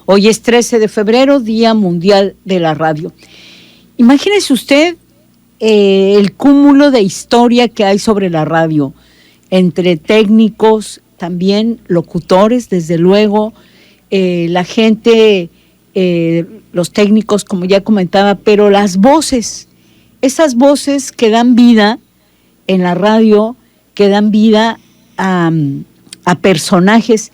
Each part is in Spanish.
Hoy es 13 de febrero, Día Mundial de la Radio. Imagínese usted el cúmulo de historia que hay sobre la radio, entre técnicos, también locutores, desde luego, la gente, los técnicos, como ya comentaba, pero las voces, esas voces que dan vida en la radio, que dan vida a personajes.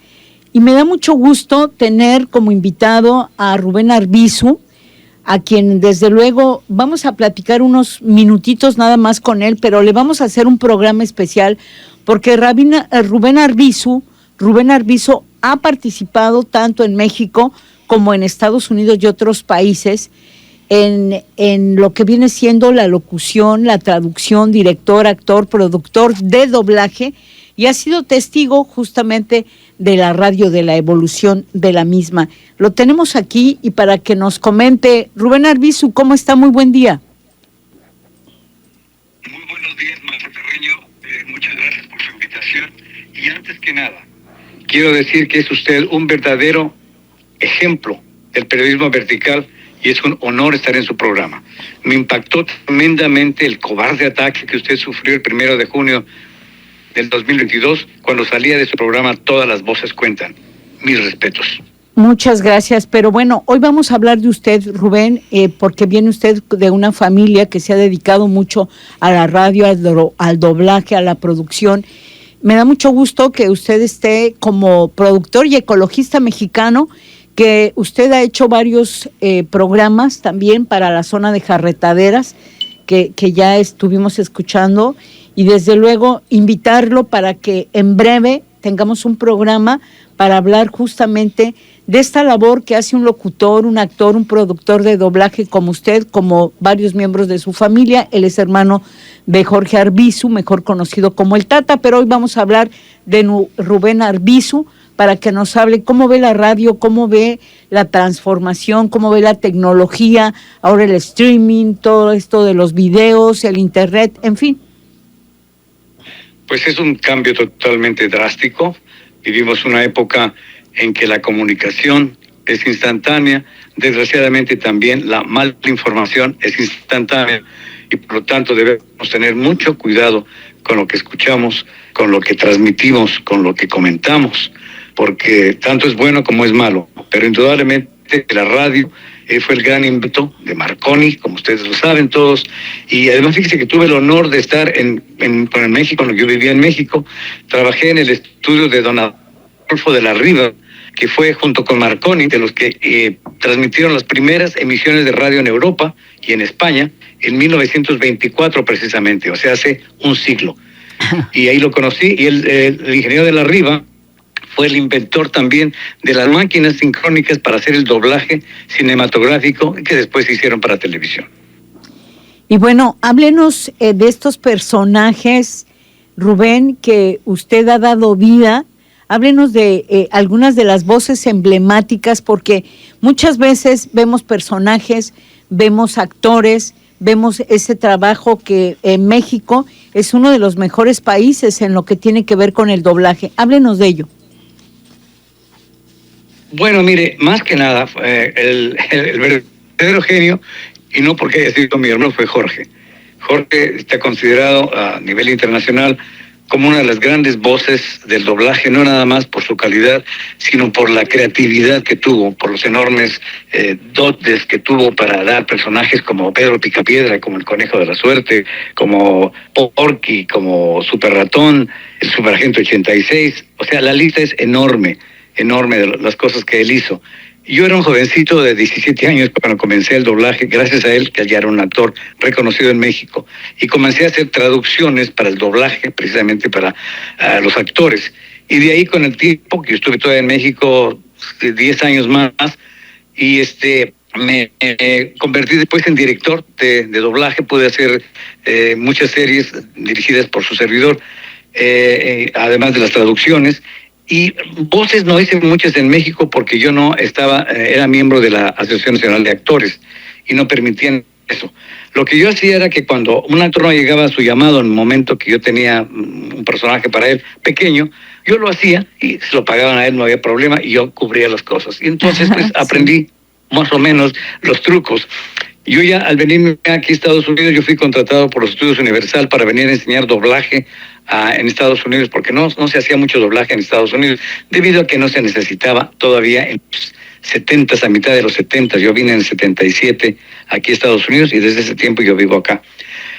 Y me da mucho gusto tener como invitado a Rubén Arbizu, a quien desde luego vamos a platicar unos minutitos nada más con él, pero le vamos a hacer un programa especial porque Rubén Arbizu ha participado tanto en México como en Estados Unidos y otros países en lo que viene siendo la locución, la traducción, director, actor, productor de doblaje, y ha sido testigo justamente de la radio, de la evolución de la misma. Lo tenemos aquí y para que nos comente, Rubén Arbizu, ¿cómo está? Muy buen día. Muy buenos días, Marta Terreño. Muchas gracias por su invitación. Y antes que nada, quiero decir que es usted un verdadero ejemplo del periodismo vertical y es un honor estar en su programa. Me impactó tremendamente el cobarde ataque que usted sufrió el 1 de junio del 2022, cuando salía de su programa Todas las Voces Cuentan. Mis respetos. Muchas gracias, pero bueno, hoy vamos a hablar de usted, Rubén, porque viene usted de una familia que se ha dedicado mucho a la radio, al doblaje, a la producción. Me da mucho gusto que usted esté como productor y ecologista mexicano, que usted ha hecho varios programas también para la zona de Jarretaderas, que ya estuvimos escuchando, y desde luego invitarlo para que en breve tengamos un programa para hablar justamente de esta labor que hace un locutor, un actor, un productor de doblaje como usted, como varios miembros de su familia. Él es hermano de Jorge Arbizu, mejor conocido como el Tata, pero hoy vamos a hablar de Rubén Arbizu para que nos hable cómo ve la radio, cómo ve la transformación, cómo ve la tecnología, ahora el streaming, todo esto de los videos, el internet, en fin. Pues es un cambio totalmente drástico. Vivimos una época en que la comunicación es instantánea, desgraciadamente también la mala información es instantánea y por lo tanto debemos tener mucho cuidado con lo que escuchamos, con lo que transmitimos, con lo que comentamos, porque tanto es bueno como es malo, pero indudablemente la radio fue el gran invento de Marconi, como ustedes lo saben todos, y además fíjese que tuve el honor de estar en México, cuando yo vivía en México, trabajé en el estudio de don Adolfo de la Riva, que fue junto con Marconi, de los que transmitieron las primeras emisiones de radio en Europa y en España, en 1924 precisamente, o sea, hace un siglo. Y ahí lo conocí, y el ingeniero de la Riva fue el inventor también de las máquinas sincrónicas para hacer el doblaje cinematográfico que después se hicieron para televisión. Y bueno, háblenos de estos personajes, Rubén, que usted ha dado vida. Háblenos de algunas de las voces emblemáticas, porque muchas veces vemos personajes, vemos actores, vemos ese trabajo que en México es uno de los mejores países en lo que tiene que ver con el doblaje. Háblenos de ello. Bueno, mire, más que nada, el verdadero genio, y no porque haya sido mi hermano, fue Jorge. Jorge está considerado a nivel internacional como una de las grandes voces del doblaje, no nada más por su calidad, sino por la creatividad que tuvo, por los enormes dotes que tuvo para dar personajes como Pedro Picapiedra, como el Conejo de la Suerte, como Porky, como Super Ratón, el Superagente 86. O sea, la lista es enorme de las cosas que él hizo. Yo era un jovencito de 17 años cuando comencé el doblaje, gracias a él, que ya era un actor reconocido en México, y comencé a hacer traducciones para el doblaje, precisamente para los actores. Y de ahí, con el tiempo, que yo estuve todavía en México 10 años más, y me convertí después en director de doblaje, pude hacer muchas series dirigidas por su servidor, además de las traducciones. Y voces no hice muchas en México porque yo no estaba, era miembro de la Asociación Nacional de Actores y no permitían eso. Lo que yo hacía era que cuando un actor no llegaba a su llamado en el momento que yo tenía un personaje para él pequeño, Yo lo hacía y se lo pagaban a él, no había problema, y yo cubría las cosas. Y entonces pues aprendí más o menos los trucos. Yo ya al venirme aquí a Estados Unidos, yo fui contratado por los Estudios Universal para venir a enseñar doblaje en Estados Unidos, porque no se hacía mucho doblaje en Estados Unidos, debido a que no se necesitaba todavía en los 70, a mitad de los 70. Yo vine en el 77 aquí a Estados Unidos y desde ese tiempo yo vivo acá.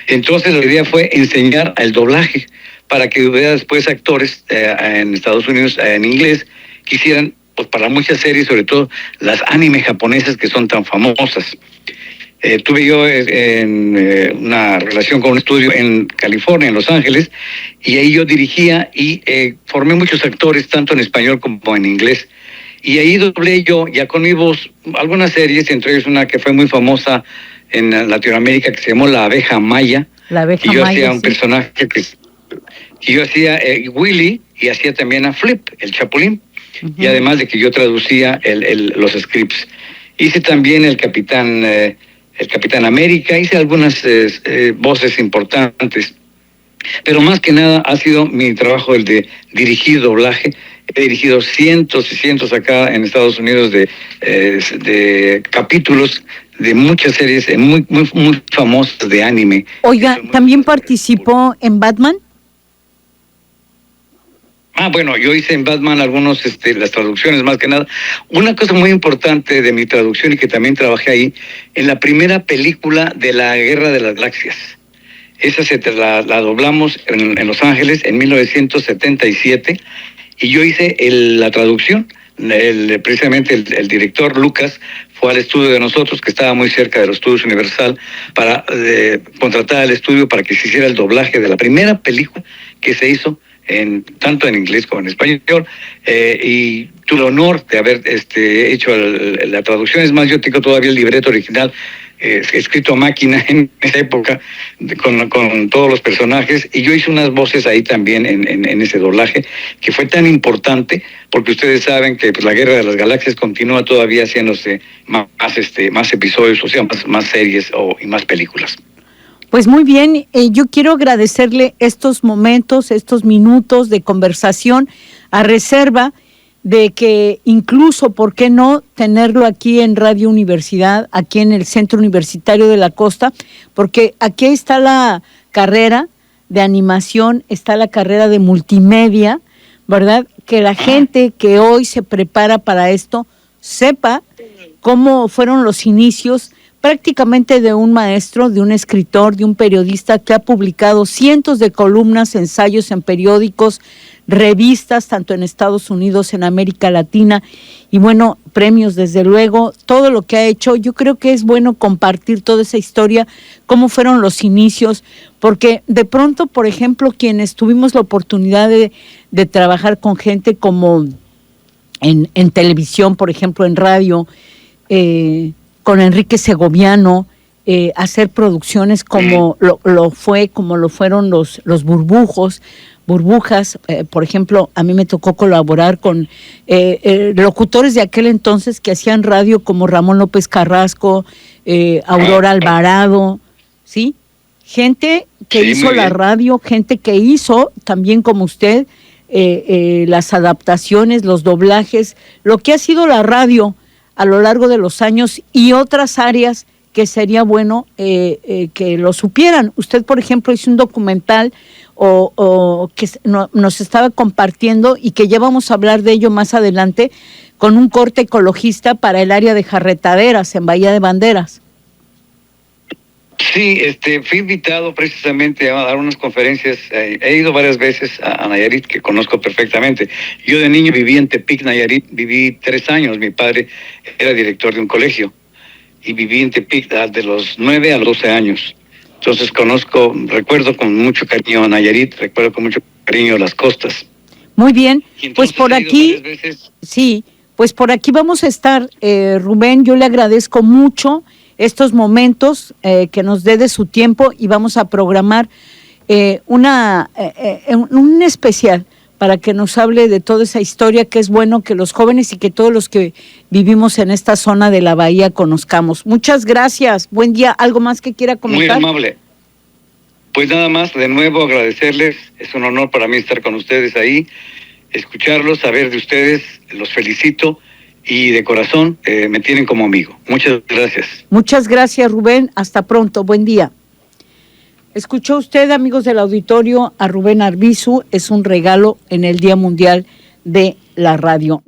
Entonces la idea fue enseñar el doblaje para que hubiera después actores en Estados Unidos en inglés que hicieran pues, para muchas series, sobre todo las anime japonesas que son tan famosas. Tuve yo una relación con un estudio en California, en Los Ángeles, y ahí yo dirigía y formé muchos actores, tanto en español como en inglés. Y ahí doblé yo, ya con mi voz, algunas series, entre ellos una que fue muy famosa en Latinoamérica, que se llamó La Abeja Maya. La Abeja y yo Maya, hacía un personaje que yo hacía Willy, y hacía también a Flip, el Chapulín. Uh-huh. Y además de que yo traducía los scripts. Hice también el Capitán América, hice algunas voces importantes, pero más que nada ha sido mi trabajo el de dirigir doblaje. He dirigido cientos y cientos acá en Estados Unidos de capítulos de muchas series muy famosas de anime. Oiga, ¿también participó en Batman? Bueno, yo hice en Batman las traducciones más que nada. Una cosa muy importante de mi traducción y que también trabajé ahí, en la primera película de la Guerra de las Galaxias. Esa la doblamos en Los Ángeles en 1977 y yo hice la traducción. Precisamente el director Lucas fue al estudio de nosotros, que estaba muy cerca de los estudios Universal, para contratar al estudio para que se hiciera el doblaje de la primera película que se hizo tanto en inglés como en español, y tuve el honor de haber hecho la traducción. Es más, yo tengo todavía el libreto original escrito a máquina en esa época con todos los personajes, y yo hice unas voces ahí también en ese doblaje, que fue tan importante porque ustedes saben que pues, la Guerra de las Galaxias continúa todavía haciéndose más episodios, o sea, más series y más películas. Pues muy bien, yo quiero agradecerle estos momentos, estos minutos de conversación, a reserva de que incluso, ¿por qué no tenerlo aquí en Radio Universidad, aquí en el Centro Universitario de la Costa? Porque aquí está la carrera de animación, está la carrera de multimedia, ¿verdad? Que la gente que hoy se prepara para esto sepa cómo fueron los inicios prácticamente de un maestro, de un escritor, de un periodista que ha publicado cientos de columnas, ensayos en periódicos, revistas, tanto en Estados Unidos, en América Latina, y bueno, premios desde luego, todo lo que ha hecho. Yo creo que es bueno compartir toda esa historia, cómo fueron los inicios, porque de pronto, por ejemplo, quienes tuvimos la oportunidad de trabajar con gente como en televisión, por ejemplo, en radio, con Enrique Segoviano, hacer producciones como lo fueron los burbujas, por ejemplo, a mí me tocó colaborar con locutores de aquel entonces que hacían radio como Ramón López Carrasco, Aurora Alvarado, ¿sí? Gente que hizo la radio, gente que hizo también como usted las adaptaciones, los doblajes, lo que ha sido la radio a lo largo de los años, y otras áreas que sería bueno que lo supieran. Usted, por ejemplo, hizo un documental que nos estaba compartiendo, y que ya vamos a hablar de ello más adelante, con un corte ecologista para el área de Jarretaderas, en Bahía de Banderas. Sí, fui invitado precisamente a dar unas conferencias. He ido varias veces a Nayarit, que conozco perfectamente. Yo de niño viví en Tepic, Nayarit, viví 3 años. Mi padre era director de un colegio y viví en Tepic de los 9 a los 12 años. Entonces recuerdo con mucho cariño a Nayarit, recuerdo con mucho cariño las costas. Muy bien, pues por aquí, sí, pues por aquí vamos a estar, Rubén. Yo le agradezco mucho estos momentos que nos dé de su tiempo, y vamos a programar un especial para que nos hable de toda esa historia, que es bueno que los jóvenes y que todos los que vivimos en esta zona de la bahía conozcamos. Muchas gracias, buen día. ¿Algo más que quiera comentar? Muy amable. Pues nada más, de nuevo agradecerles, es un honor para mí estar con ustedes ahí. escucharlos, saber de ustedes, los felicito y de corazón me tienen como amigo. Muchas gracias. Muchas gracias, Rubén. Hasta pronto. Buen día. Escuchó usted, amigos del auditorio, a Rubén Arbizu. Es un regalo en el Día Mundial de la Radio.